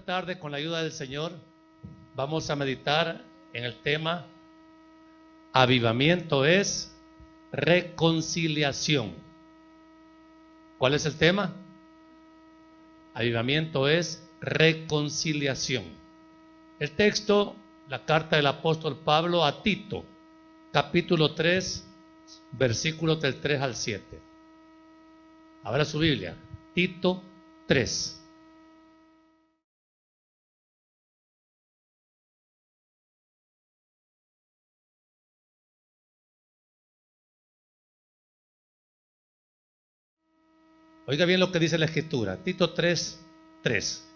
tarde, con la ayuda del Señor, vamos a meditar en el tema avivamiento es reconciliación. ¿Cuál es el tema? Avivamiento es reconciliación. El texto, la carta del apóstol Pablo a Tito, capítulo 3, versículos del 3 al 7. Abra su Biblia, Tito 3. Oiga bien lo que dice la Escritura, Tito 3, 3.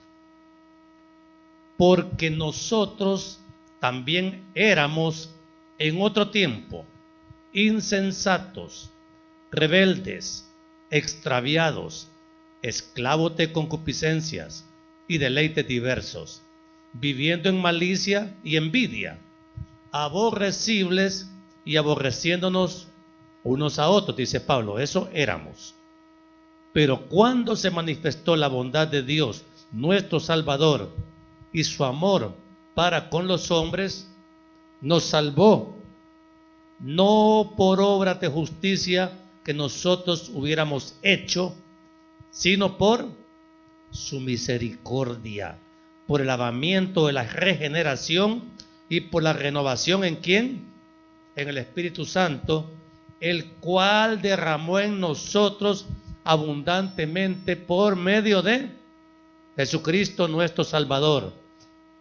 Porque nosotros también éramos en otro tiempo insensatos, rebeldes, extraviados, esclavos de concupiscencias y deleites diversos, viviendo en malicia y envidia, aborrecibles y aborreciéndonos unos a otros, dice Pablo, eso éramos. Pero cuando se manifestó la bondad de Dios, nuestro Salvador, y su amor para con los hombres, nos salvó, no por obras de justicia que nosotros hubiéramos hecho, sino por su misericordia, por el lavamiento de la regeneración y por la renovación ¿en quién? En el Espíritu Santo, el cual derramó en nosotros abundantemente por medio de Jesucristo nuestro Salvador,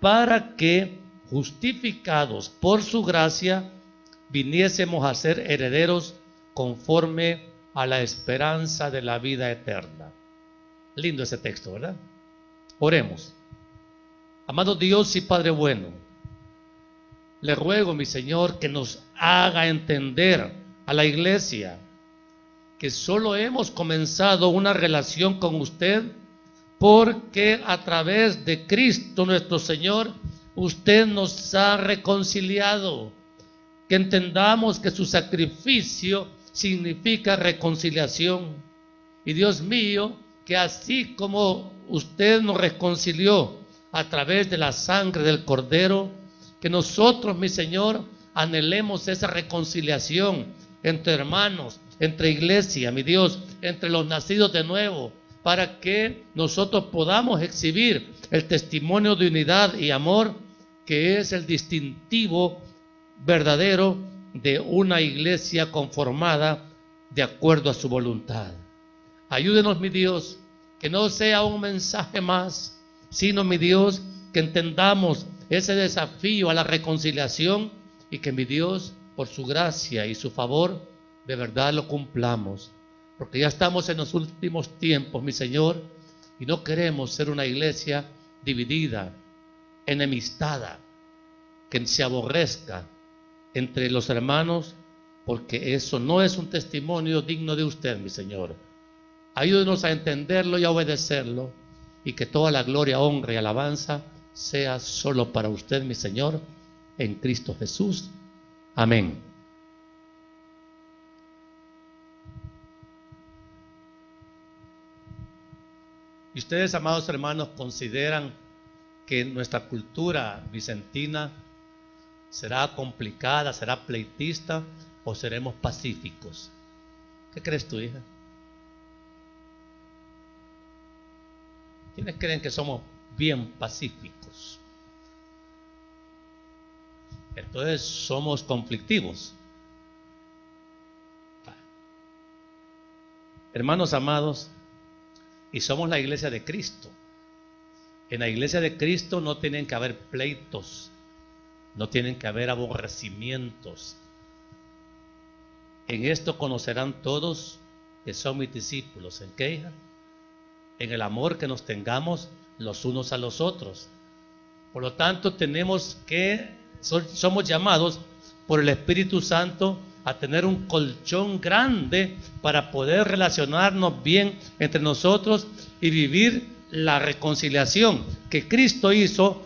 para que, justificados por su gracia, viniésemos a ser herederos conforme a la esperanza de la vida eterna. Lindo ese texto, ¿verdad? Oremos. Amado Dios y Padre bueno, le ruego, mi Señor, que nos haga entender a la iglesia que solo hemos comenzado una relación con usted porque a través de Cristo nuestro Señor, usted nos ha reconciliado. Que entendamos que su sacrificio significa reconciliación. Y Dios mío, que así como usted nos reconcilió a través de la sangre del Cordero, que nosotros, mi Señor, anhelemos esa reconciliación entre hermanos, entre iglesia, mi Dios, entre los nacidos de nuevo, para que nosotros podamos exhibir el testimonio de unidad y amor que es el distintivo verdadero de una iglesia conformada de acuerdo a su voluntad. Ayúdenos, mi Dios, que no sea un mensaje más, sino, mi Dios, que entendamos ese desafío a la reconciliación y que, mi Dios, por su gracia y su favor, de verdad lo cumplamos. Porque ya estamos en los últimos tiempos, mi Señor, y no queremos ser una iglesia dividida, enemistada, que se aborrezca entre los hermanos, porque eso no es un testimonio digno de usted, mi Señor. Ayúdenos a entenderlo y a obedecerlo, y que toda la gloria, honra y alabanza sea solo para usted, mi Señor, en Cristo Jesús. Amén. ¿Y ustedes, amados hermanos, consideran que nuestra cultura vicentina será complicada, será pleitista o seremos pacíficos? ¿Qué crees tú, hija? ¿Quiénes creen que somos bien pacíficos? Entonces somos conflictivos. Hermanos amados, y somos la iglesia de Cristo. En la iglesia de Cristo no tienen que haber pleitos, no tienen que haber aborrecimientos. En esto conocerán todos que son mis discípulos. ¿En qué, hija? En el amor que nos tengamos los unos a los otros. Por lo tanto, somos llamados por el Espíritu Santo a tener un colchón grande para poder relacionarnos bien entre nosotros y vivir la reconciliación que Cristo hizo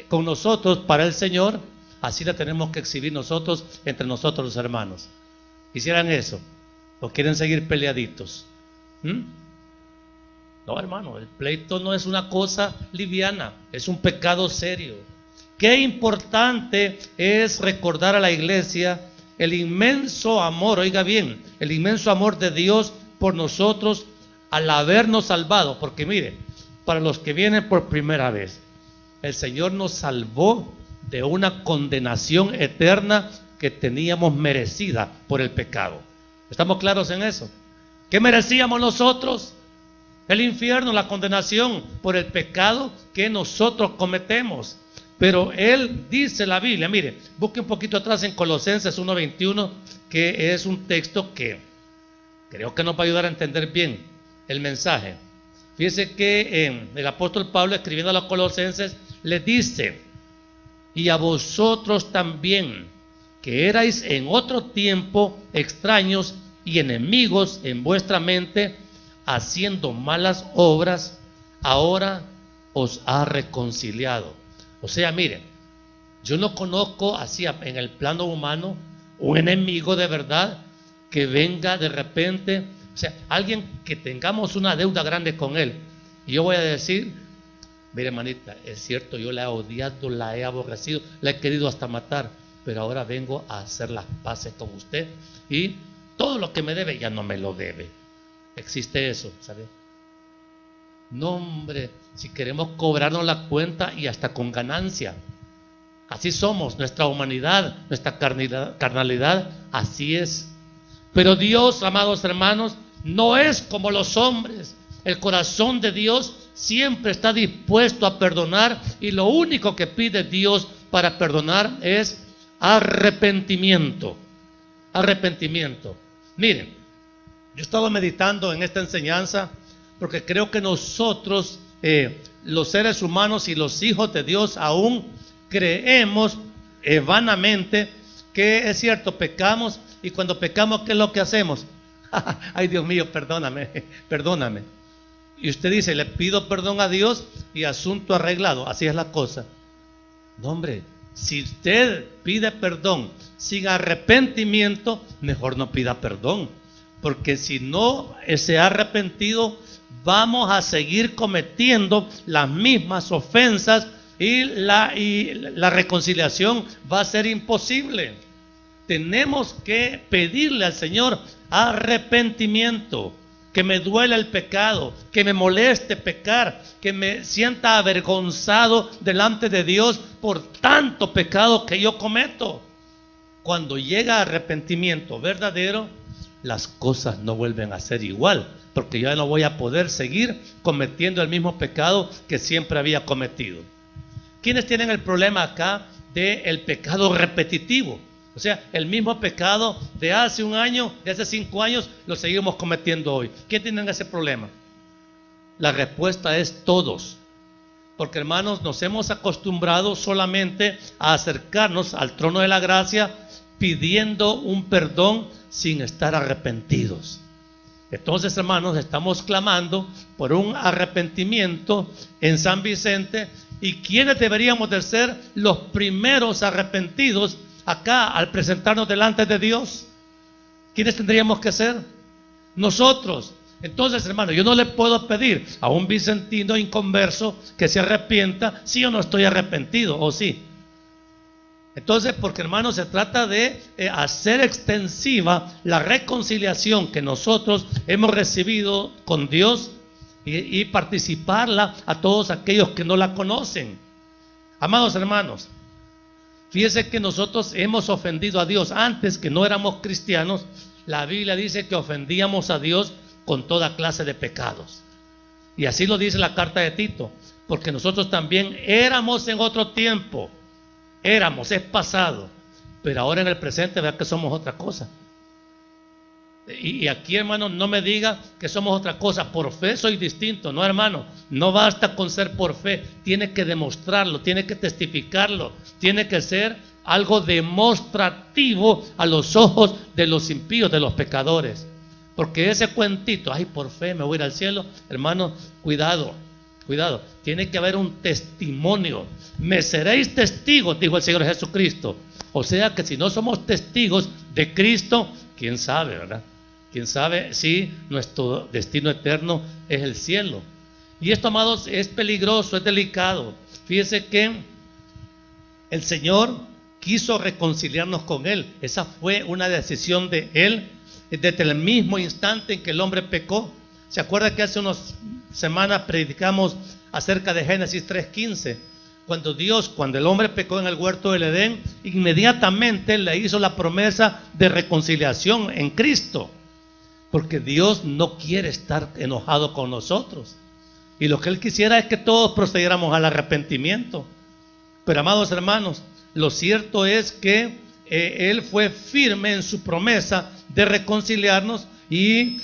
con nosotros para el Señor. Así la tenemos que exhibir nosotros entre nosotros los hermanos. ¿Quisieran eso? ¿O quieren seguir peleaditos? No, hermano, el pleito no es una cosa liviana, es un pecado serio. Qué importante es recordar a la iglesia el inmenso amor, oiga bien, el inmenso amor de Dios por nosotros al habernos salvado. Porque mire, para los que vienen por primera vez, el Señor nos salvó de una condenación eterna que teníamos merecida por el pecado. ¿Estamos claros en eso? ¿Qué merecíamos nosotros? El infierno, la condenación por el pecado que nosotros cometemos. Pero Él dice la Biblia, mire, busque un poquito atrás en Colosenses 1:21, que es un texto que creo que nos va a ayudar a entender bien el mensaje. Fíjese que el apóstol Pablo, escribiendo a los colosenses, les dice: y a vosotros también, que erais en otro tiempo extraños y enemigos en vuestra mente, haciendo malas obras, ahora os ha reconciliado. O sea, miren, yo no conozco así en el plano humano un enemigo de verdad que venga de repente, o sea, alguien que tengamos una deuda grande con él. Y yo voy a decir: mire, hermanita, es cierto, yo la he odiado, la he aborrecido, la he querido hasta matar, pero ahora vengo a hacer las paces con usted y todo lo que me debe ya no me lo debe. Existe eso, ¿sabe? No, hombre, si queremos cobrarnos la cuenta y hasta con ganancia. Así somos, nuestra humanidad, nuestra carnalidad, así es. Pero Dios, amados hermanos, no es como los hombres. El corazón de Dios siempre está dispuesto a perdonar, y lo único que pide Dios para perdonar es arrepentimiento. Arrepentimiento. Miren, yo estaba meditando en esta enseñanza porque creo que nosotros, los seres humanos y los hijos de Dios, aún creemos vanamente que es cierto, pecamos, y cuando pecamos, ¿qué es lo que hacemos? Ay, Dios mío, perdóname, perdóname. Y usted dice: le pido perdón a Dios y asunto arreglado. Así es la cosa. No, hombre, si usted pide perdón sin arrepentimiento, mejor no pida perdón. Porque si no se ha arrepentido, vamos a seguir cometiendo las mismas ofensas y la reconciliación va a ser imposible. Tenemos que pedirle al Señor arrepentimiento, que me duela el pecado, que me moleste pecar, que me sienta avergonzado delante de Dios por tanto pecado que yo cometo. Cuando llega arrepentimiento verdadero, las cosas no vuelven a ser igual, porque ya no voy a poder seguir cometiendo el mismo pecado que siempre había cometido. ¿Quiénes tienen el problema acá del pecado repetitivo? O sea, el mismo pecado de hace un año, de hace 5 años, lo seguimos cometiendo hoy. ¿Quién tiene ese problema? La respuesta es todos. Porque, hermanos, nos hemos acostumbrado solamente a acercarnos al trono de la gracia pidiendo un perdón sin estar arrepentidos. Entonces, hermanos, estamos clamando por un arrepentimiento en San Vicente. ¿Y quiénes deberíamos de ser los primeros arrepentidos acá al presentarnos delante de Dios? ¿Quiénes tendríamos que ser? Nosotros. Entonces, hermano, yo no le puedo pedir a un vicentino inconverso que se arrepienta si yo no estoy arrepentido, ¿o sí? Entonces, porque, hermano, se trata de hacer extensiva la reconciliación que nosotros hemos recibido con Dios y participarla a todos aquellos que no la conocen. Amados hermanos, fíjense que nosotros hemos ofendido a Dios antes que no éramos cristianos. La Biblia dice que ofendíamos a Dios con toda clase de pecados. Y así lo dice la carta de Tito, porque nosotros también éramos en otro tiempo. Éramos, es pasado, pero ahora en el presente vea que somos otra cosa. Y aquí, hermano, no me diga que somos otra cosa. Por fe soy distinto. No, hermano, no basta con ser por fe. Tiene que demostrarlo, tiene que testificarlo. Tiene que ser algo demostrativo a los ojos de los impíos, de los pecadores. Porque ese cuentito, ay, por fe me voy a ir al cielo, hermano, cuidado, cuidado. Tiene que haber un testimonio. Me seréis testigos, dijo el Señor Jesucristo. O sea que si no somos testigos de Cristo, quién sabe, ¿verdad? Quién sabe si nuestro destino eterno es el cielo. Y esto, amados, es peligroso, es delicado. Fíjense que el Señor quiso reconciliarnos con Él. Esa fue una decisión de Él desde el mismo instante en que el hombre pecó. ¿Se acuerda que hace unas semanas predicamos acerca de Génesis 3:15? Cuando el hombre pecó en el huerto del Edén, inmediatamente le hizo la promesa de reconciliación en Cristo. Porque Dios no quiere estar enojado con nosotros. Y lo que Él quisiera es que todos procediéramos al arrepentimiento. Pero, amados hermanos, lo cierto es que Él fue firme en su promesa de reconciliarnos y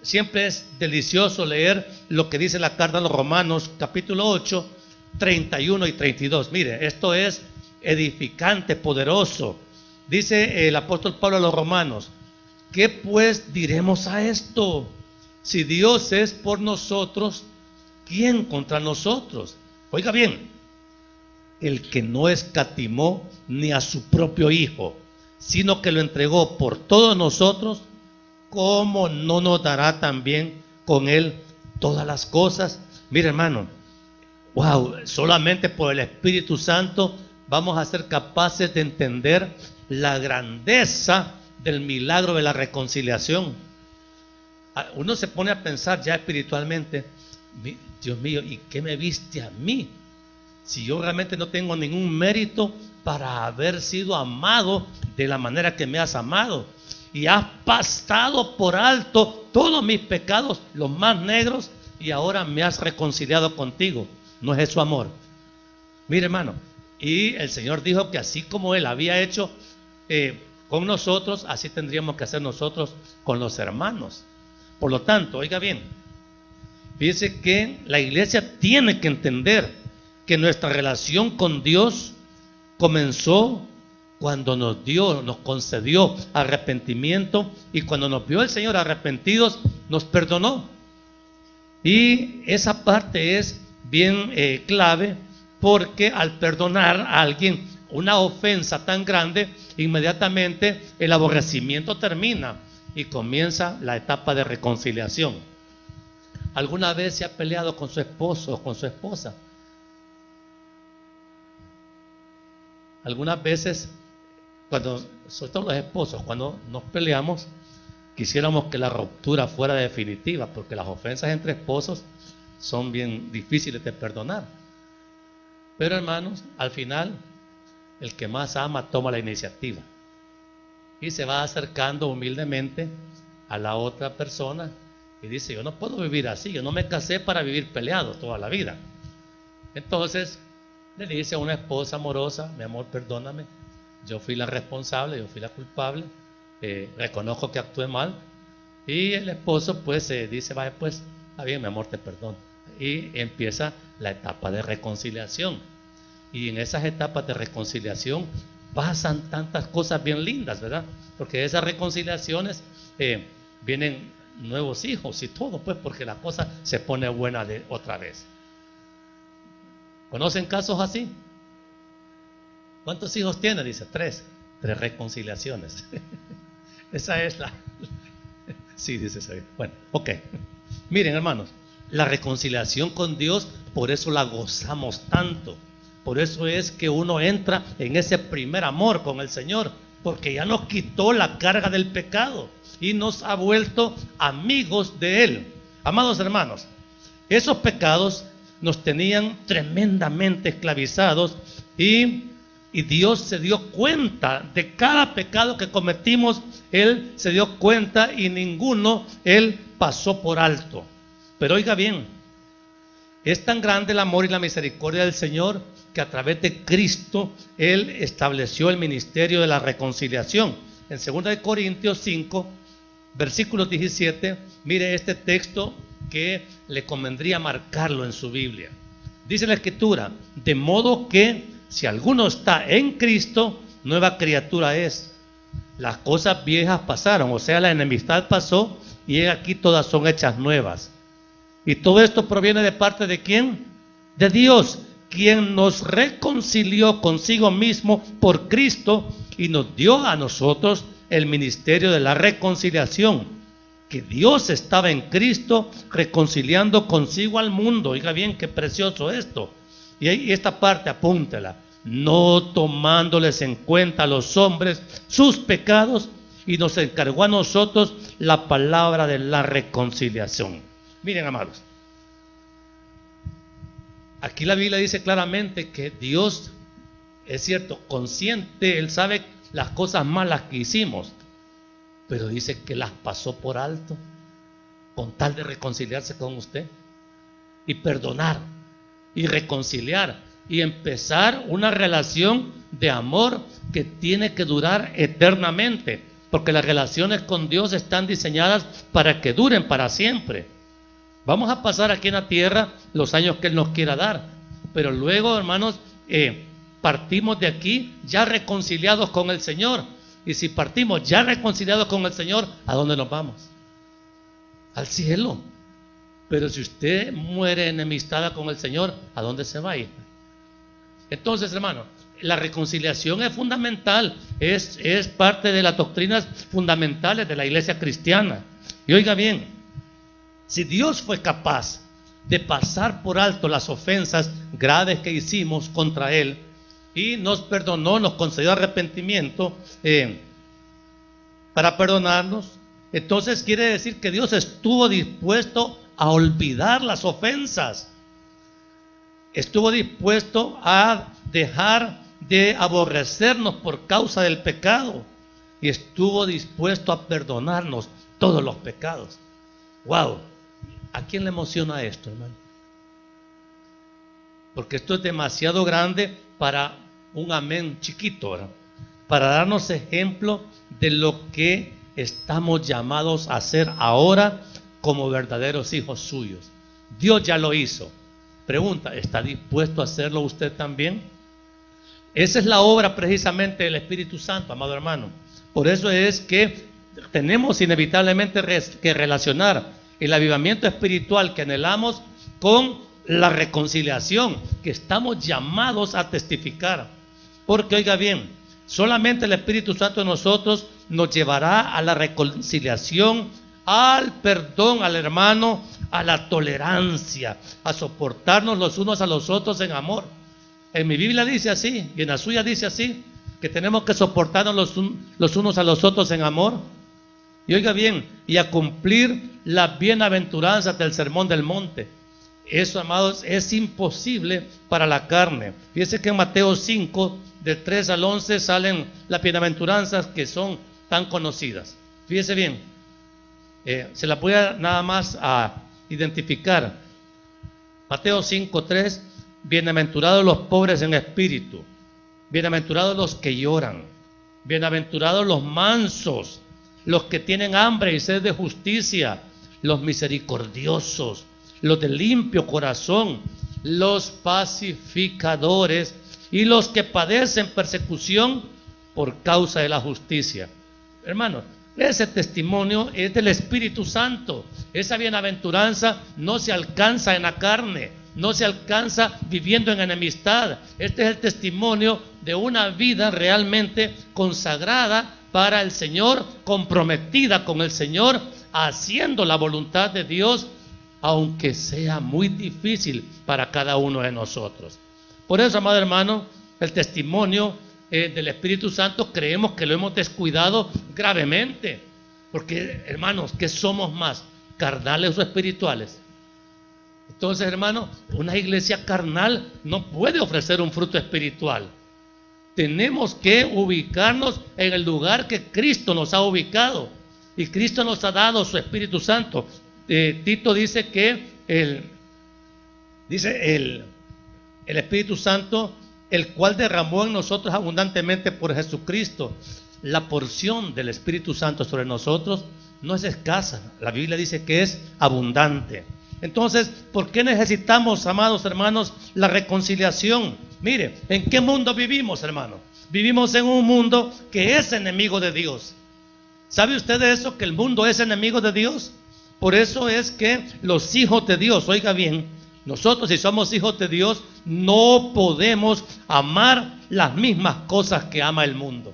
siempre es delicioso leer lo que dice la carta a los Romanos, capítulo 8, 31 y 32. Mire, esto es edificante, poderoso. Dice el apóstol Pablo a los Romanos: ¿qué pues diremos a esto? Si Dios es por nosotros, ¿quién contra nosotros? Oiga bien, el que no escatimó ni a su propio Hijo, sino que lo entregó por todos nosotros, ¿cómo no nos dará también con Él todas las cosas? Mire, hermano, wow, solamente por el Espíritu Santo vamos a ser capaces de entender la grandeza del milagro de la reconciliación. Uno se pone a pensar ya espiritualmente: Dios mío, ¿y qué me viste a mí? Si yo realmente no tengo ningún mérito para haber sido amado de la manera que me has amado, y has pasado por alto todos mis pecados, los más negros, y ahora me has reconciliado contigo. ¿No es eso amor? Mire, hermano, y el Señor dijo que así como Él había hecho con nosotros, así tendríamos que hacer nosotros con los hermanos. Por lo tanto, oiga bien, fíjese que la iglesia tiene que entender que nuestra relación con Dios comenzó cuando nos concedió arrepentimiento, y cuando nos vio el Señor arrepentidos, nos perdonó. Y esa parte es bien clave, porque al perdonar a alguien una ofensa tan grande, inmediatamente el aborrecimiento termina y comienza la etapa de reconciliación. ¿Alguna vez se ha peleado con su esposo o con su esposa? Algunas veces, sobre todo los esposos, cuando nos peleamos, quisiéramos que la ruptura fuera definitiva, porque las ofensas entre esposos son bien difíciles de perdonar. Pero, hermanos, al final, el que más ama toma la iniciativa y se va acercando humildemente a la otra persona y dice: yo no puedo vivir así, yo no me casé para vivir peleado toda la vida. Entonces le dice a una esposa amorosa: mi amor, perdóname, yo fui la responsable, yo fui la culpable, reconozco que actué mal. Y el esposo pues dice: vaya, pues está bien, mi amor, te perdono. Y empieza la etapa de reconciliación. Y en esas etapas de reconciliación pasan tantas cosas bien lindas, ¿verdad? Porque de esas reconciliaciones vienen nuevos hijos y todo, pues, porque la cosa se pone buena otra vez. ¿Conocen casos así? ¿Cuántos hijos tiene? Dice: 3 reconciliaciones. Esa es la... Sí, dice esa. Bueno, ok. Miren, hermanos, la reconciliación con Dios, por eso la gozamos tanto. Por eso es que uno entra en ese primer amor con el Señor, porque ya nos quitó la carga del pecado y nos ha vuelto amigos de Él. Amados hermanos, esos pecados nos tenían tremendamente esclavizados, y Dios se dio cuenta de cada pecado que cometimos. Él se dio cuenta y ninguno Él pasó por alto. Pero oiga bien, es tan grande el amor y la misericordia del Señor que a través de Cristo Él estableció el ministerio de la reconciliación. En 2 Corintios 5, versículo 17, mire este texto que le convendría marcarlo en su Biblia. Dice la Escritura: de modo que si alguno está en Cristo, nueva criatura es. Las cosas viejas pasaron, o sea, la enemistad pasó, y aquí todas son hechas nuevas. Y todo esto proviene de parte de ¿quién? De Dios, quien nos reconcilió consigo mismo por Cristo y nos dio a nosotros el ministerio de la reconciliación, que Dios estaba en Cristo reconciliando consigo al mundo. Oiga bien, qué precioso esto. Y esta parte apúntela. No tomándoles en cuenta a los hombres sus pecados, y nos encargó a nosotros la palabra de la reconciliación. Miren, amados, aquí la Biblia dice claramente que Dios, es cierto, consciente, Él sabe las cosas malas que hicimos, pero dice que las pasó por alto con tal de reconciliarse con usted y perdonar y reconciliar y empezar una relación de amor que tiene que durar eternamente, porque las relaciones con Dios están diseñadas para que duren para siempre. Vamos a pasar aquí en la tierra los años que Él nos quiera dar, pero luego, hermanos, partimos de aquí ya reconciliados con el Señor. Y si partimos ya reconciliados con el Señor, ¿a dónde nos vamos? Al cielo. Pero si usted muere enemistada con el Señor, ¿a dónde se va a ir? Entonces, hermano, la reconciliación es fundamental, es parte de las doctrinas fundamentales de la iglesia cristiana. Y oiga bien, si Dios fue capaz de pasar por alto las ofensas graves que hicimos contra Él y nos perdonó, nos concedió arrepentimiento para perdonarnos, entonces quiere decir que Dios estuvo dispuesto a olvidar las ofensas, estuvo dispuesto a dejar de aborrecernos por causa del pecado y estuvo dispuesto a perdonarnos todos los pecados. ¡Wow! ¿A quién le emociona esto, hermano? Porque esto es demasiado grande para un amén chiquito, ¿verdad? Para darnos ejemplo de lo que estamos llamados a hacer ahora como verdaderos hijos suyos. Dios ya lo hizo. Pregunta, ¿está dispuesto a hacerlo usted también? Esa es la obra precisamente del Espíritu Santo, amado hermano. Por eso es que tenemos inevitablemente que relacionar el avivamiento espiritual que anhelamos con la reconciliación que estamos llamados a testificar. Porque oiga bien, solamente el Espíritu Santo en nosotros nos llevará a la reconciliación, al perdón al hermano, a la tolerancia, a soportarnos los unos a los otros en amor. En mi Biblia dice así, y en la suya dice así, que tenemos que soportarnos los unos a los otros en amor. Y oiga bien, y a cumplir las bienaventuranzas del Sermón del Monte. Eso, amados, es imposible para la carne. Fíjense que en Mateo 5, del 3 al 11, salen las bienaventuranzas que son tan conocidas. Fíjese bien, se las voy a nada más a identificar. Mateo 5, 3, bienaventurados los pobres en espíritu, bienaventurados los que lloran, bienaventurados los mansos, los que tienen hambre y sed de justicia, los misericordiosos, los de limpio corazón, los pacificadores y los que padecen persecución por causa de la justicia. Hermanos, ese testimonio es del Espíritu Santo. Esa bienaventuranza no se alcanza en la carne, no se alcanza viviendo en enemistad. Este es el testimonio de una vida realmente consagrada para el Señor, comprometida con el Señor, haciendo la voluntad de Dios, aunque sea muy difícil para cada uno de nosotros. Por eso, amado hermano, el testimonio del Espíritu Santo creemos que lo hemos descuidado gravemente. Porque, hermanos, ¿qué somos más? ¿Carnales o espirituales? Entonces, hermanos, una iglesia carnal no puede ofrecer un fruto espiritual. Tenemos que ubicarnos en el lugar que Cristo nos ha ubicado. Y Cristo nos ha dado su Espíritu Santo. Tito dice que el Espíritu Santo, el cual derramó en nosotros abundantemente por Jesucristo. La porción del Espíritu Santo sobre nosotros no es escasa. La Biblia dice que es abundante. Entonces, ¿por qué necesitamos, amados hermanos, la reconciliación? Mire, ¿en qué mundo vivimos, hermano? Vivimos en un mundo que es enemigo de Dios. ¿Sabe usted de eso, que el mundo es enemigo de Dios? Por eso es que los hijos de Dios, oiga bien, nosotros, si somos hijos de Dios, no podemos amar las mismas cosas que ama el mundo.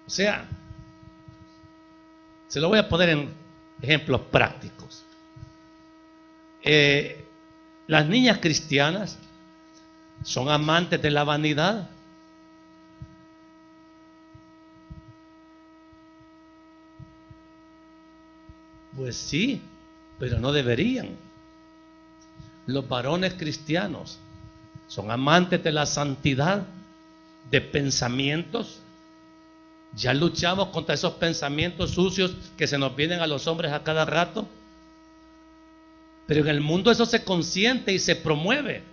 O sea, Se lo voy a poner en ejemplos prácticos. Las niñas cristianas son amantes de la vanidad. Pues sí, pero no deberían. Los varones cristianos son amantes de la santidad, de pensamientos. Ya luchamos contra esos pensamientos sucios que se nos vienen a los hombres a cada rato. Pero en el mundo eso se consiente y se promueve.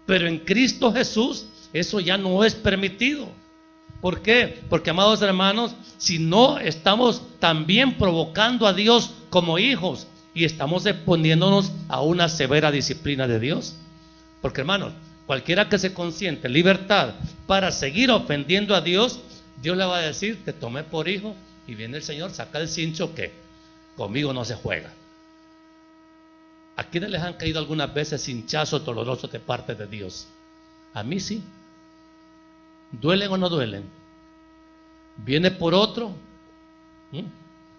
Pero en Cristo Jesús eso ya no es permitido. ¿Por qué? Porque, amados hermanos, si no estamos también provocando a Dios como hijos y estamos exponiéndonos a una severa disciplina de Dios. Porque, hermanos, cualquiera que se consiente libertad para seguir ofendiendo a Dios, Dios le va a decir: te tomé por hijo, y viene el Señor, saca el cincho que conmigo no se juega. ¿A quiénes les han caído algunas veces cinchazos dolorosos de parte de Dios? A mí sí. ¿Duelen o no duelen? ¿Viene por otro?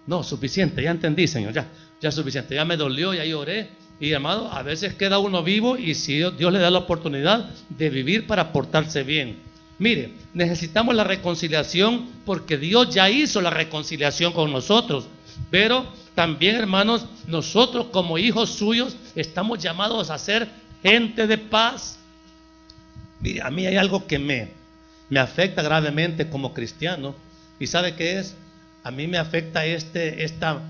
No, suficiente, ya entendí, Señor, ya es suficiente, ya me dolió, ya lloré. Y, amado, a veces queda uno vivo y si Dios le da la oportunidad de vivir para portarse bien. Mire, necesitamos la reconciliación porque Dios ya hizo la reconciliación con nosotros. Pero también, hermanos, nosotros como hijos suyos estamos llamados a ser gente de paz. Mire, a mí hay algo que me afecta gravemente como cristiano. ¿Y sabe qué es? A mí me afecta esta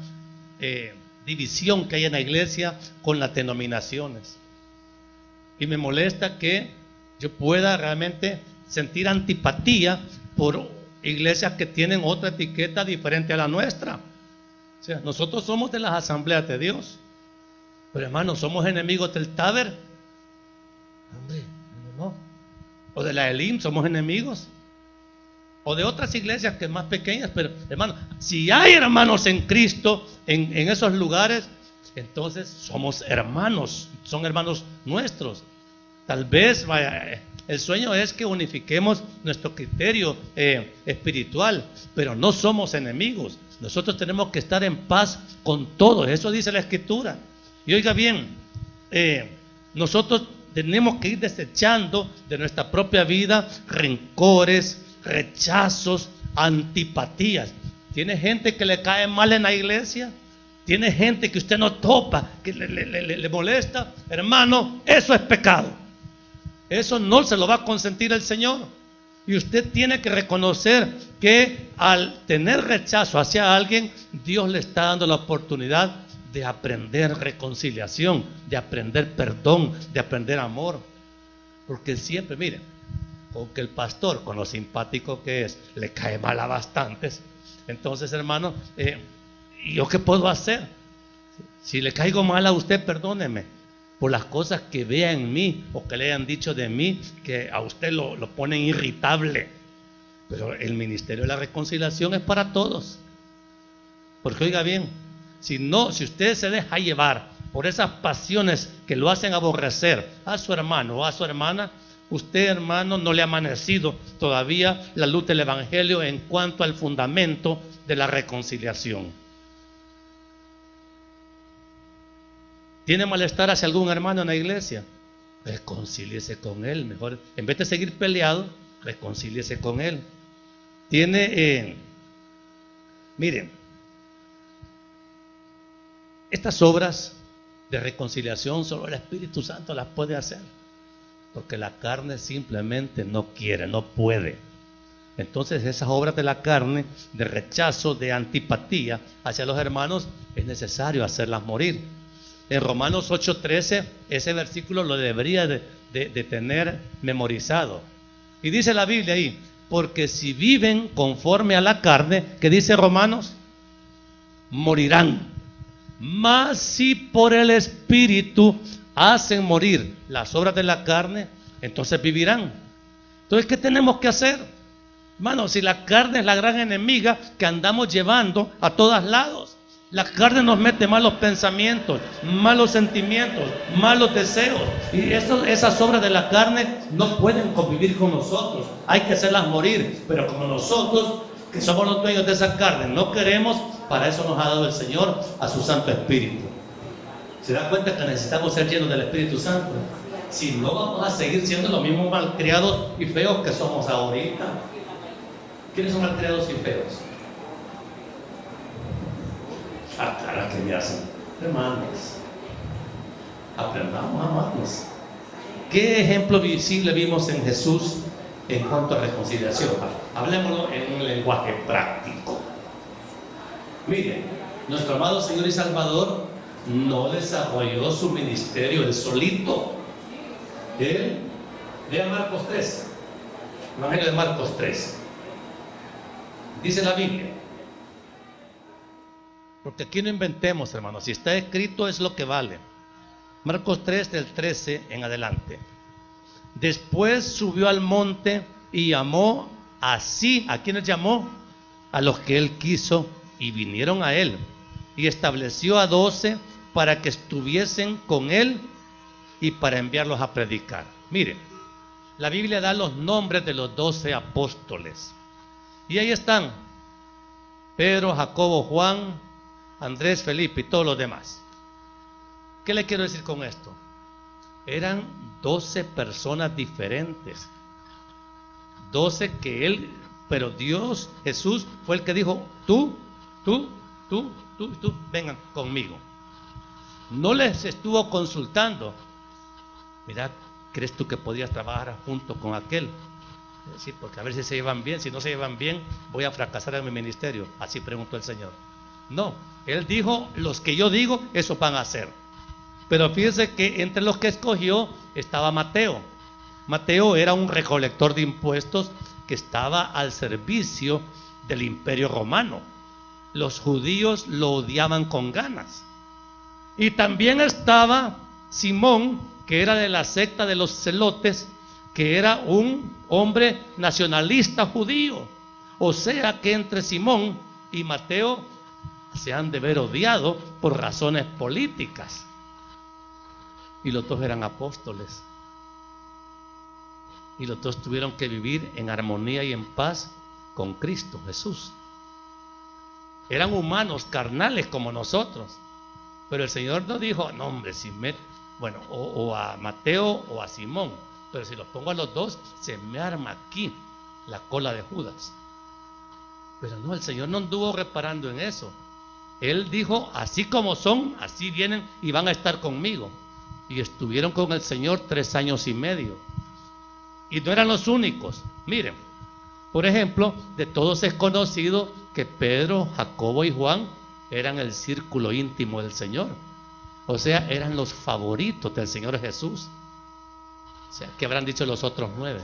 división que hay en la iglesia con las denominaciones. Y me molesta que yo pueda realmente sentir antipatía por iglesias que tienen otra etiqueta diferente a la nuestra. O sea, nosotros somos de las asambleas de Dios, pero, hermanos, somos enemigos del Taber. Hombre, no. O de la Elim somos enemigos. O de otras iglesias que más pequeñas. Pero, hermanos, si hay hermanos en Cristo en esos lugares, entonces somos hermanos, son hermanos nuestros. Tal vez el sueño es que unifiquemos nuestro criterio espiritual, pero no somos enemigos. Nosotros tenemos que estar en paz con todos. Eso dice la Escritura. Y oiga bien, nosotros tenemos que ir desechando de nuestra propia vida rencores, rechazos, antipatías. ¿Tiene gente que le cae mal en la iglesia? ¿Tiene gente que usted no topa, que le molesta? Hermano, eso es pecado. Eso no se lo va a consentir el Señor. Y usted tiene que reconocer que al tener rechazo hacia alguien, Dios le está dando la oportunidad de aprender reconciliación, de aprender perdón, de aprender amor. Porque siempre, miren, aunque el pastor, con lo simpático que es, le cae mal a bastantes, entonces, hermano, ¿yo qué puedo hacer? Si le caigo mal a usted, perdóneme por las cosas que vea en mí o que le hayan dicho de mí, que a usted lo ponen irritable. Pero el ministerio de la reconciliación es para todos. Porque, oiga bien, si usted se deja llevar por esas pasiones que lo hacen aborrecer a su hermano o a su hermana, usted, hermano, no le ha amanecido todavía la luz del Evangelio en cuanto al fundamento de la reconciliación. ¿Tiene malestar hacia algún hermano en la iglesia? Reconcíliese con él, mejor. En vez de seguir peleado, reconcíliese con él. Miren, estas obras de reconciliación solo el Espíritu Santo las puede hacer, porque la carne simplemente no quiere, no puede. Entonces esas obras de la carne, de rechazo, de antipatía hacia los hermanos, es necesario hacerlas morir. En Romanos 8:13, ese versículo lo debería de tener memorizado. Y dice la Biblia ahí: porque si viven conforme a la carne, ¿qué dice Romanos? Morirán. Mas si por el Espíritu hacen morir las obras de la carne, entonces vivirán. Entonces, ¿qué tenemos que hacer? Hermano, si la carne es la gran enemiga que andamos llevando a todos lados. La carne nos mete malos pensamientos, malos sentimientos, malos deseos. Y esas obras de la carne no pueden convivir con nosotros. Hay que hacerlas morir. Pero como nosotros que somos los dueños de esa carne. No queremos, para eso nos ha dado el Señor a su Santo Espíritu. ¿Se da cuenta que necesitamos ser llenos del Espíritu Santo? Si no, vamos a seguir siendo los mismos malcriados y feos que somos ahorita. ¿Quiénes son malcriados y feos? Cara que me hacen. Hermanos, aprendamos a amarnos. ¿Qué ejemplo visible vimos en Jesús en cuanto a reconciliación? Hablemoslo en un lenguaje práctico. Miren, nuestro amado Señor y Salvador no desarrolló su ministerio él solito. Él, lea Marcos 3, Evangelio de Marcos 3. Dice la Biblia, porque aquí no inventemos, hermanos, si está escrito es lo que vale. Marcos 3 del 13 en adelante. Después subió al monte y llamó así, ¿a quiénes llamó? A los que él quiso, y vinieron a él, y estableció a 12 para que estuviesen con él y para enviarlos a predicar. Miren, la Biblia da los nombres de los 12 apóstoles, y ahí están: Pedro, Jacobo, Juan, Andrés, Felipe y todos los demás. ¿Qué le quiero decir con esto? Eran 12 personas diferentes, 12 que él, pero Dios, Jesús, fue el que dijo: tú, vengan conmigo. No les estuvo consultando. Mira, ¿crees tú que podías trabajar junto con aquel? Sí, porque a ver si se llevan bien. Si no se llevan bien, voy a fracasar en mi ministerio. Así preguntó el Señor. No, él dijo: los que yo digo, eso van a hacer. Pero fíjense que entre los que escogió estaba Mateo. Mateo era un recolector de impuestos que estaba al servicio del Imperio Romano. Los judíos lo odiaban con ganas. Y también estaba Simón, que era de la secta de los celotes, que era un hombre nacionalista judío. O sea que entre Simón y Mateo se han de ver odiado por razones políticas. Y los dos eran apóstoles. Y los dos tuvieron que vivir en armonía y en paz con Cristo Jesús. Eran humanos, carnales como nosotros. Pero el Señor no dijo: no, hombre, si me... Bueno, o a Mateo o a Simón. Pero si los pongo a los dos, se me arma aquí la cola de Judas. Pero no, el Señor no anduvo reparando en eso. Él dijo: así como son, así vienen y van a estar conmigo. Y estuvieron con el Señor 3 años y medio. Y no eran los únicos. Miren, por ejemplo, de todos es conocido que Pedro, Jacobo y Juan eran el círculo íntimo del Señor. O sea, eran los favoritos del Señor Jesús. O sea, ¿qué habrán dicho los otros 9?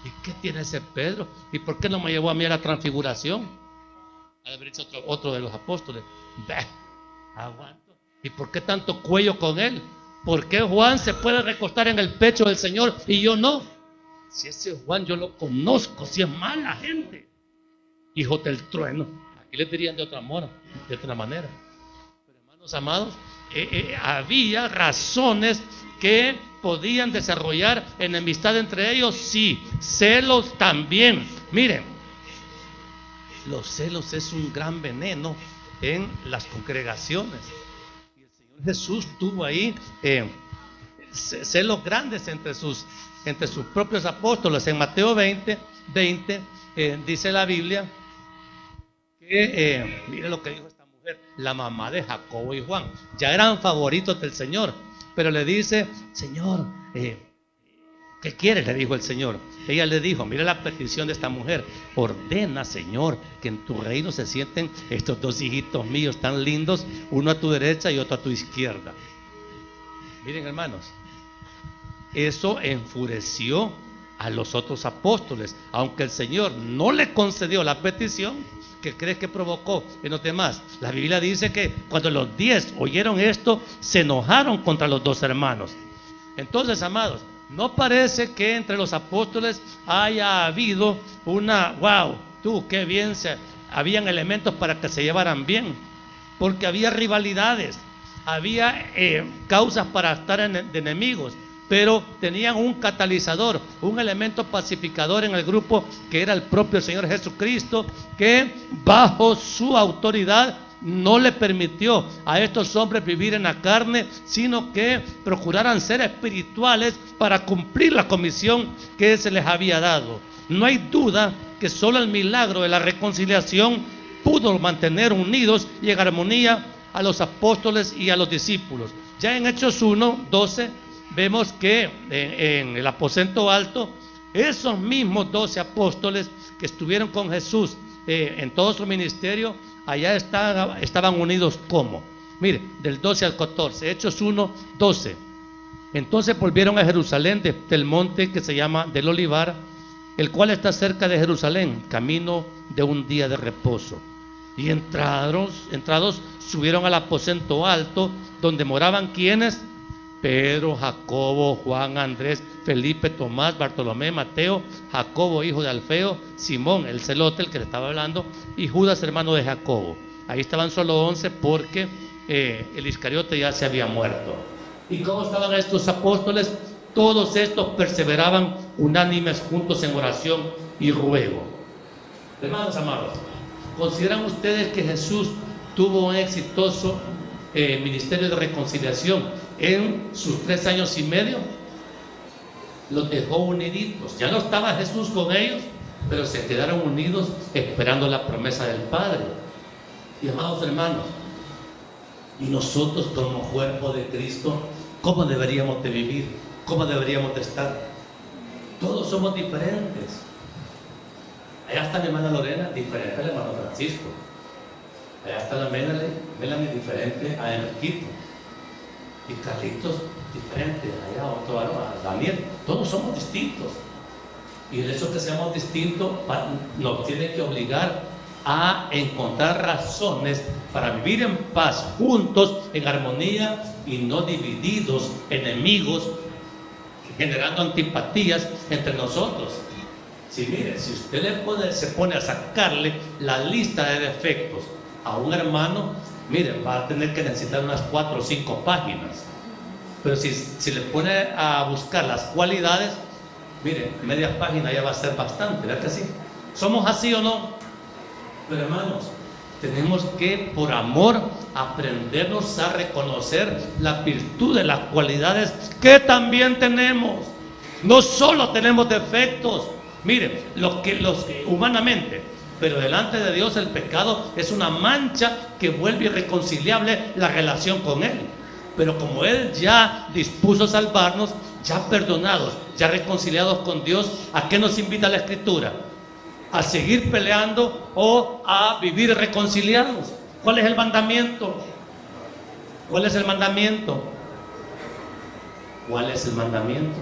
¿Y qué tiene ese Pedro? ¿Y por qué no me llevó a mí a la transfiguración? Ha haber dicho otro de los apóstoles: aguanto. ¿Y por qué tanto cuello con él? ¿Por qué Juan se puede recostar en el pecho del Señor y yo no? Si ese Juan yo lo conozco, si es mala gente, hijo del trueno. Aquí le dirían de otra manera. Pero hermanos amados, había razones que podían desarrollar enemistad entre ellos. Sí, celos también. Miren, los celos es un gran veneno en las congregaciones. Y el Señor Jesús tuvo ahí celos grandes entre sus propios apóstoles. En Mateo 20 dice la Biblia que, mire lo que dijo esta mujer, la mamá de Jacobo y Juan. Ya eran favoritos del Señor, pero le dice: Señor, ¿qué quieres?, le dijo el Señor. Ella le dijo: mira la petición de esta mujer: ordena, Señor, que en tu reino se sienten estos 2 hijitos míos tan lindos, uno a tu derecha y otro a tu izquierda. Miren, hermanos, eso enfureció a los otros apóstoles. Aunque el Señor no le concedió la petición, ¿qué crees que provocó en los demás? La Biblia dice que cuando los 10 oyeron esto, se enojaron contra los 2 hermanos. Entonces, amados, no parece que entre los apóstoles haya habido qué bien habían elementos para que se llevaran bien, porque había rivalidades, había causas para estar de enemigos, pero tenían un catalizador, un elemento pacificador en el grupo, que era el propio Señor Jesucristo, que bajo su autoridad no le permitió a estos hombres vivir en la carne, sino que procuraran ser espirituales para cumplir la comisión que se les había dado. No hay duda que solo el milagro de la reconciliación pudo mantener unidos y en armonía a los apóstoles y a los discípulos. Ya en Hechos 1:12 vemos que en el aposento alto, esos mismos 12 apóstoles que estuvieron con Jesús en todo su ministerio, allá estaban unidos. ¿Cómo? Mire, del 12 al 14, Hechos 1:12. Entonces volvieron a Jerusalén del monte que se llama del Olivar, el cual está cerca de Jerusalén, camino de un día de reposo. Y entrados subieron al aposento alto, donde moraban ¿quiénes? Pedro, Jacobo, Juan, Andrés, Felipe, Tomás, Bartolomé, Mateo, Jacobo, hijo de Alfeo, Simón, el celote, el que le estaba hablando, y Judas, hermano de Jacobo. Ahí estaban solo 11 porque el Iscariote ya se había muerto. ¿Y cómo estaban estos apóstoles? Todos estos perseveraban unánimes juntos en oración y ruego. Hermanos amados, ¿consideran ustedes que Jesús tuvo un exitoso ministerio de reconciliación en sus 3 años y medio? Los dejó uniditos. Ya no estaba Jesús con ellos, pero se quedaron unidos esperando la promesa del Padre. Y amados hermanos, y nosotros como cuerpo de Cristo, ¿cómo deberíamos de vivir? ¿Cómo deberíamos de estar? Todos somos diferentes. Allá está mi hermana Lorena, diferente al hermano Francisco. Allá está la Melanie, diferente a Enriquito. Y Carlitos, diferente allá a otro varón, a Daniel. Todos somos distintos. Y el hecho que seamos distintos nos tiene que obligar a encontrar razones para vivir en paz, juntos, en armonía y no divididos, enemigos, generando antipatías entre nosotros. Si mire, si usted se pone a sacarle la lista de defectos a un hermano, miren, va a tener que necesitar unas 4 o 5 páginas. Pero si le pone a buscar las cualidades, miren, media página ya va a ser bastante, ¿verdad que sí? ¿Somos así o no? Pero hermanos, tenemos que, por amor, aprendernos a reconocer la virtud de las cualidades que también tenemos. No solo tenemos defectos. Miren, los que humanamente, pero delante de Dios el pecado es una mancha que vuelve irreconciliable la relación con Él. Pero como Él ya dispuso salvarnos, ya perdonados, ya reconciliados con Dios, ¿a qué nos invita la Escritura? ¿A seguir peleando o a vivir reconciliados? ¿Cuál es el mandamiento? ¿Cuál es el mandamiento? ¿Cuál es el mandamiento?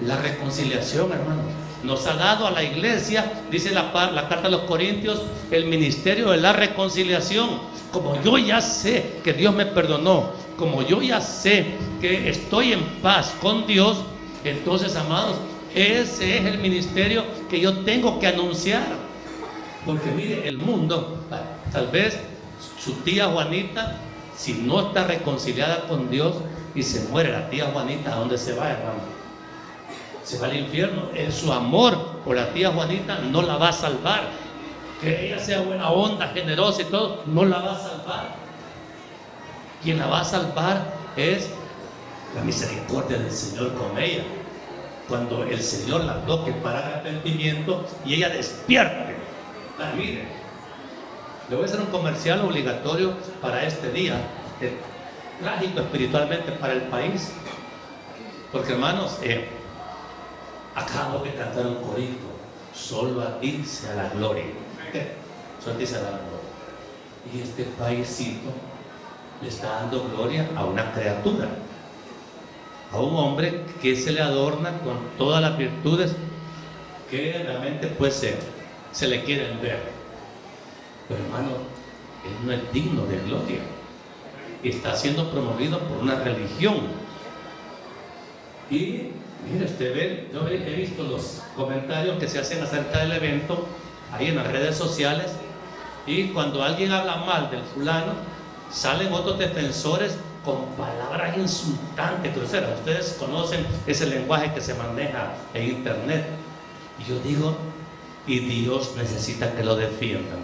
La reconciliación, hermanos. Nos ha dado a la iglesia, dice la carta a los Corintios, el ministerio de la reconciliación. Como yo ya sé que Dios me perdonó, como yo ya sé que estoy en paz con Dios, entonces, amados, ese es el ministerio que yo tengo que anunciar. Porque mire, el mundo, tal vez su tía Juanita, si no está reconciliada con Dios y se muere la tía Juanita, ¿a dónde se va, hermano? Se va al infierno. Su amor por la tía Juanita no la va a salvar. Que ella sea buena onda, generosa y todo, no la va a salvar. Quien la va a salvar es la misericordia del Señor con ella. Cuando el Señor la toque para arrepentimiento y ella despierte. Mire, le voy a hacer un comercial obligatorio para este día, trágico espiritualmente para el país. Porque, hermanos, acabo de cantar un corito: solo a ti sea la gloria. Solo a ti sea la gloria. Y este paísito le está dando gloria a una criatura, a un hombre que se le adorna con todas las virtudes que realmente pues se le quieren ver. Pero hermano, él no es digno de gloria. Está siendo promovido por una religión. Y mire, usted ve, yo he visto los comentarios que se hacen acerca del evento ahí en las redes sociales, y cuando alguien habla mal del fulano, salen otros defensores con palabras insultantes, groseras. Ustedes conocen ese lenguaje que se maneja en internet. Y yo digo, y Dios necesita que lo defiendan.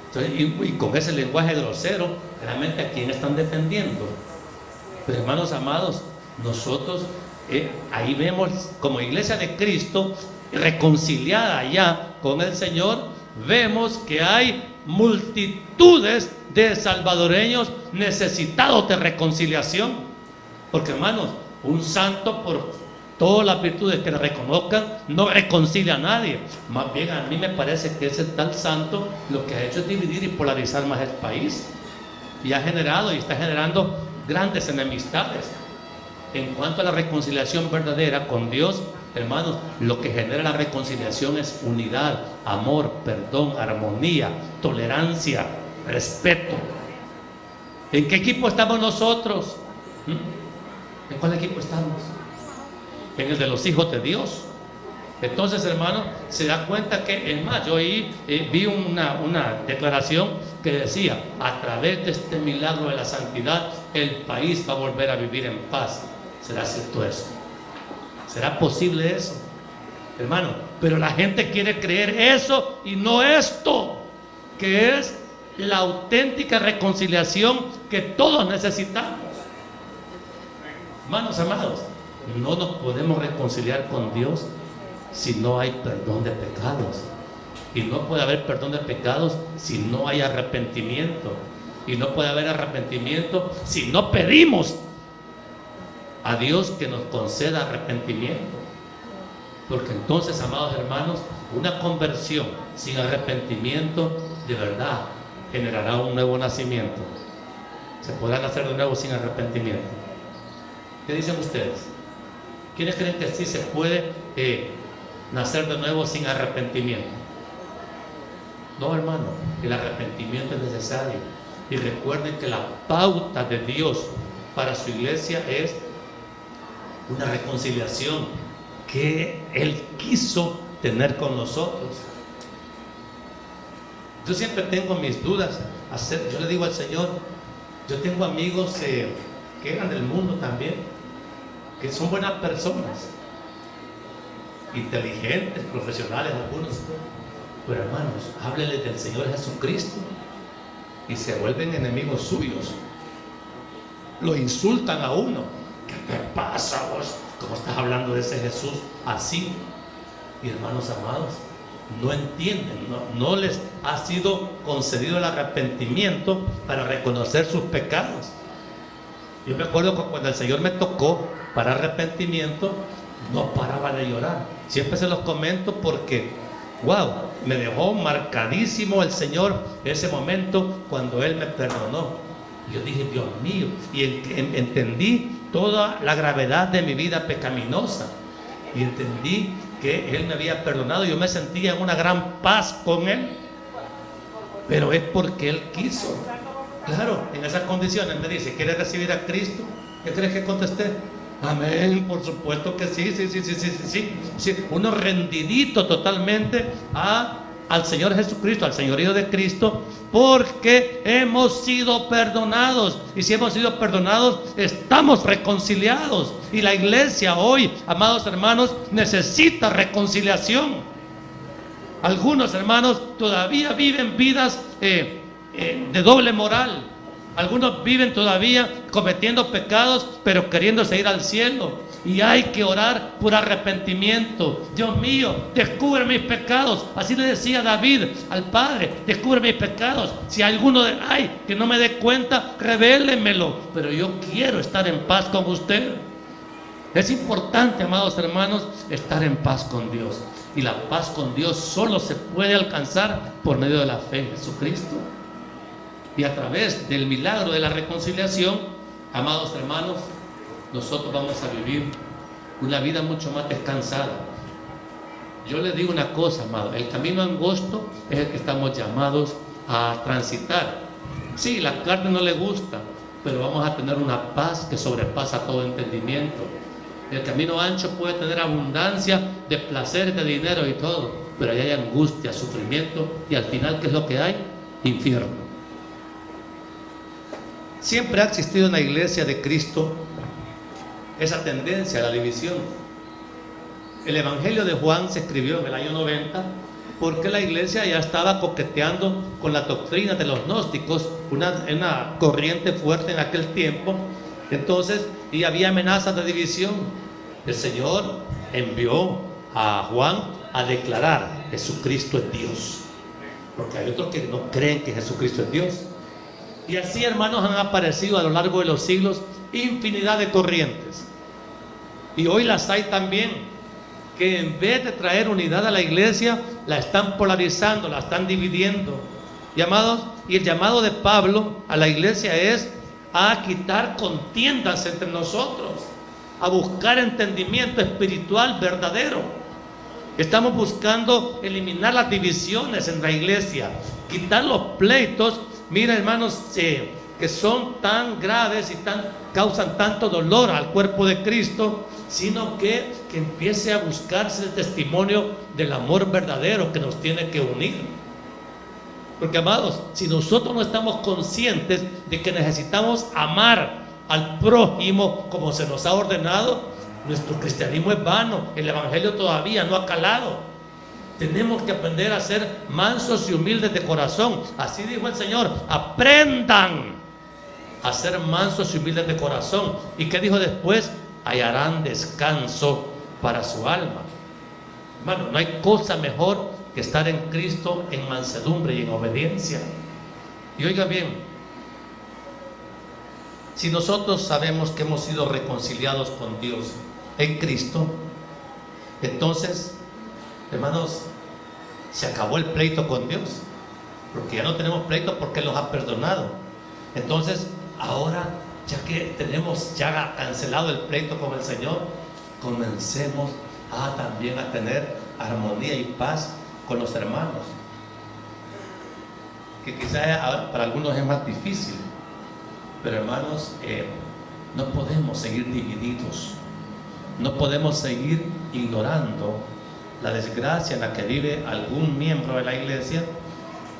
Entonces, y con ese lenguaje grosero, realmente ¿a quién están defendiendo? Pero hermanos amados, nosotros ahí vemos como iglesia de Cristo reconciliada ya con el Señor, vemos que hay multitudes de salvadoreños necesitados de reconciliación. Porque hermanos, un santo por todas las virtudes que le reconozcan no reconcilia a nadie. Más bien a mí me parece que ese tal santo lo que ha hecho es dividir y polarizar más el país, y ha generado y está generando grandes enemistades. En cuanto a la reconciliación verdadera con Dios, hermanos, lo que genera la reconciliación es unidad, amor, perdón, armonía, tolerancia, respeto. ¿En qué equipo estamos nosotros? ¿En cuál equipo estamos? En el de los hijos de Dios. Entonces, hermano, se da cuenta que, es más, yo ahí vi una declaración que decía: a través de este milagro de la santidad, el país va a volver a vivir en paz. ¿Será cierto eso? ¿Será posible eso? Hermano, pero la gente quiere creer eso y no esto, que es la auténtica reconciliación que todos necesitamos. Hermanos amados, no nos podemos reconciliar con Dios si no hay perdón de pecados. Y no puede haber perdón de pecados si no hay arrepentimiento. Y no puede haber arrepentimiento si no pedimos a Dios que nos conceda arrepentimiento. Porque entonces, amados hermanos, una conversión sin arrepentimiento de verdad generará un nuevo nacimiento. Se podrá nacer de nuevo sin arrepentimiento. ¿Qué dicen ustedes? ¿Quiénes creen que sí se puede nacer de nuevo sin arrepentimiento? No, hermano, el arrepentimiento es necesario. Y recuerden que la pauta de Dios para su iglesia es una reconciliación que Él quiso tener con nosotros. Yo siempre tengo mis dudas. Yo le digo al Señor, yo tengo amigos que eran del mundo también, que son buenas personas, inteligentes, profesionales algunos, pero hermanos, háblenles del Señor Jesucristo y se vuelven enemigos suyos. Lo insultan a uno. ¿Qué te pasa vos? ¿Cómo estás hablando de ese Jesús así? Y hermanos amados, no entienden, no les ha sido concedido el arrepentimiento para reconocer sus pecados. Yo me acuerdo que cuando el Señor me tocó para arrepentimiento, no paraba de llorar. Siempre se los comento porque, wow, me dejó marcadísimo el Señor ese momento cuando Él me perdonó. Yo dije, Dios mío, y entendí toda la gravedad de mi vida pecaminosa, y entendí que Él me había perdonado. Yo me sentía en una gran paz con Él, pero es porque Él quiso. Claro, en esas condiciones me dice, ¿quieres recibir a Cristo? ¿Qué crees que contesté? Amén, por supuesto que sí. Uno rendidito totalmente al Señor Jesucristo, al señorío de Cristo, porque hemos sido perdonados. Y si hemos sido perdonados, estamos reconciliados. Y la iglesia hoy, amados hermanos, necesita reconciliación. Algunos hermanos todavía viven vidas de doble moral. Algunos viven todavía cometiendo pecados, pero queriéndose ir al cielo. Y hay que orar por arrepentimiento. Dios mío, descubre mis pecados. Así le decía David al Padre: descubre mis pecados. Si hay alguno hay que no me dé cuenta, revélemelo. Pero yo quiero estar en paz con usted. Es importante, amados hermanos, estar en paz con Dios. Y la paz con Dios solo se puede alcanzar por medio de la fe en Jesucristo. Y a través del milagro de la reconciliación, amados hermanos, nosotros vamos a vivir una vida mucho más descansada. Yo les digo una cosa, amado: el camino angosto es el que estamos llamados a transitar. Sí, la carne no le gusta, pero vamos a tener una paz que sobrepasa todo entendimiento. El camino ancho puede tener abundancia de placer, de dinero y todo, pero ahí hay angustia, sufrimiento, y al final, ¿qué es lo que hay? Infierno. Siempre ha existido en la iglesia de Cristo esa tendencia a la división. El Evangelio de Juan se escribió en el año 90 porque la iglesia ya estaba coqueteando con la doctrina de los gnósticos, una corriente fuerte en aquel tiempo. Entonces, y había amenazas de división. El Señor envió a Juan a declarar: Jesucristo es Dios, porque hay otros que no creen que Jesucristo es Dios. Y así, hermanos, han aparecido a lo largo de los siglos infinidad de corrientes, y hoy las hay también, que en vez de traer unidad a la iglesia, la están polarizando, la están dividiendo. Y amados, y el llamado de Pablo a la iglesia es a quitar contiendas entre nosotros, a buscar entendimiento espiritual verdadero. Estamos buscando eliminar las divisiones en la iglesia, quitar los pleitos, mira, hermanos, que son tan graves y causan tanto dolor al cuerpo de Cristo, sino que empiece a buscarse el testimonio del amor verdadero que nos tiene que unir. Porque, amados, si nosotros no estamos conscientes de que necesitamos amar al prójimo como se nos ha ordenado, nuestro cristianismo es vano, el evangelio todavía no ha calado. Tenemos que aprender a ser mansos y humildes de corazón. Así dijo el Señor: aprendan a ser mansos y humildes de corazón. ¿Y qué dijo después? Hallarán descanso para su alma. Hermano, no hay cosa mejor que estar en Cristo en mansedumbre y en obediencia. Y oiga bien, si nosotros sabemos que hemos sido reconciliados con Dios en Cristo, entonces, hermanos, se acabó el pleito con Dios, porque ya no tenemos pleito porque Él nos ha perdonado. Entonces, ahora, ya que tenemos ya cancelado el pleito con el Señor, comencemos también a tener armonía y paz con los hermanos, que quizás para algunos es más difícil, pero hermanos, no podemos seguir divididos, no podemos seguir ignorando la desgracia en la que vive algún miembro de la iglesia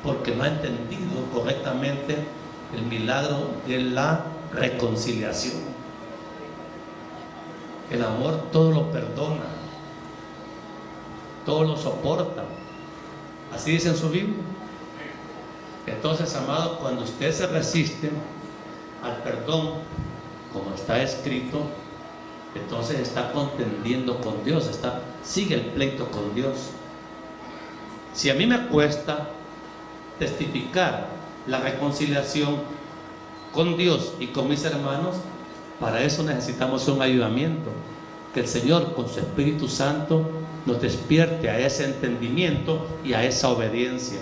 porque no ha entendido correctamente el milagro de la reconciliación. El amor todo lo perdona, todo lo soporta. Así dice en su Biblia. Entonces, amados, cuando usted se resiste al perdón, como está escrito, entonces está contendiendo con Dios, sigue el pleito con Dios. Si a mí me cuesta testificar la reconciliación con Dios y con mis hermanos, para eso necesitamos un ayudamiento, que el Señor con su Espíritu Santo nos despierte a ese entendimiento y a esa obediencia.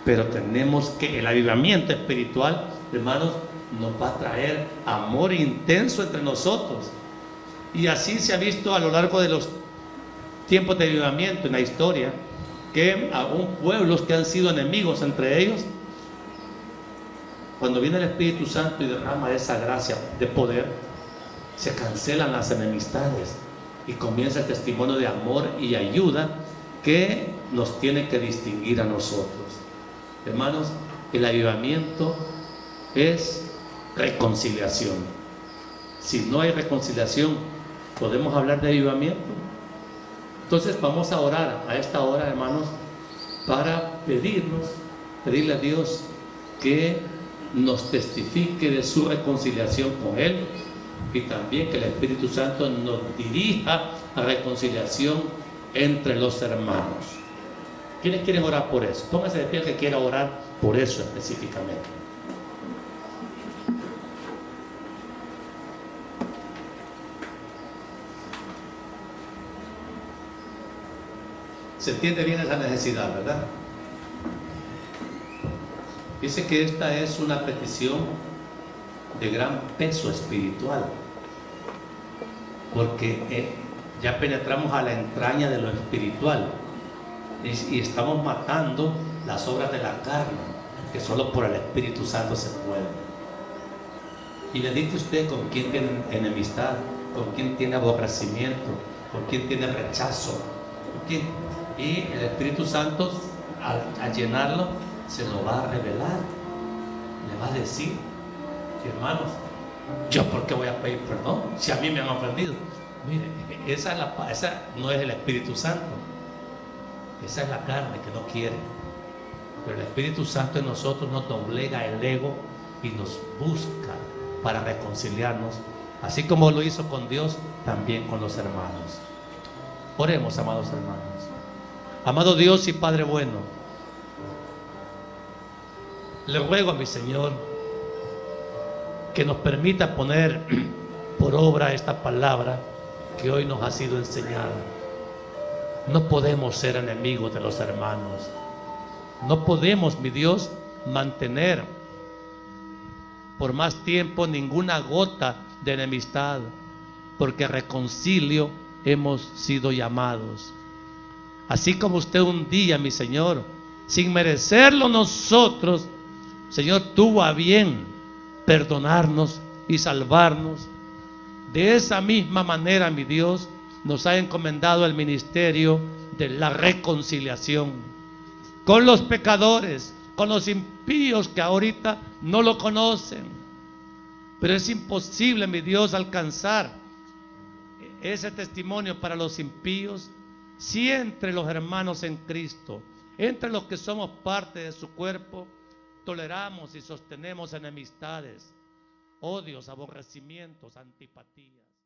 Pero tenemos que, el avivamiento espiritual, hermanos, nos va a traer amor intenso entre nosotros. Y así se ha visto a lo largo de los tiempos de avivamiento en la historia, que aún pueblos que han sido enemigos entre ellos, cuando viene el Espíritu Santo y derrama esa gracia de poder, se cancelan las enemistades y comienza el testimonio de amor y ayuda que nos tiene que distinguir a nosotros. Hermanos, el avivamiento es reconciliación. Si no hay reconciliación, ¿podemos hablar de avivamiento? Entonces vamos a orar a esta hora, hermanos, para pedirle a Dios que nos testifique de su reconciliación con Él, y también que el Espíritu Santo nos dirija a reconciliación entre los hermanos. ¿Quiénes quieren orar por eso? Póngase de pie el que quiera orar por eso específicamente. Se entiende bien esa necesidad, ¿verdad? Dice que esta es una petición de gran peso espiritual, porque ya penetramos a la entraña de lo espiritual y estamos matando las obras de la carne, que solo por el Espíritu Santo se puede. Y le dice usted con quién tiene enemistad, con quién tiene aborrecimiento, con quién tiene rechazo, con quién. Y el Espíritu Santo, al llenarlo, se lo va a revelar, le va a decir. Hermanos, ¿yo por qué voy a pedir perdón si a mí me han ofendido? Mire, esa no es el Espíritu Santo. Esa es la carne que no quiere. Pero el Espíritu Santo en nosotros nos doblega el ego y nos busca para reconciliarnos, así como lo hizo con Dios, también con los hermanos. Oremos, amados hermanos. Amado Dios y Padre bueno, le ruego a mi Señor que nos permita poner por obra esta palabra que hoy nos ha sido enseñada. No podemos ser enemigos de los hermanos. No podemos, mi Dios, mantener por más tiempo ninguna gota de enemistad, porque reconcilio hemos sido llamados. Así como usted un día, mi Señor, sin merecerlo nosotros, Señor, tuvo a bien perdonarnos y salvarnos. De esa misma manera, mi Dios, nos ha encomendado el ministerio de la reconciliación con los pecadores, con los impíos que ahorita no lo conocen. Pero es imposible, mi Dios, alcanzar ese testimonio para los impíos si entre los hermanos en Cristo, entre los que somos parte de su cuerpo, toleramos y sostenemos enemistades, odios, aborrecimientos, antipatías.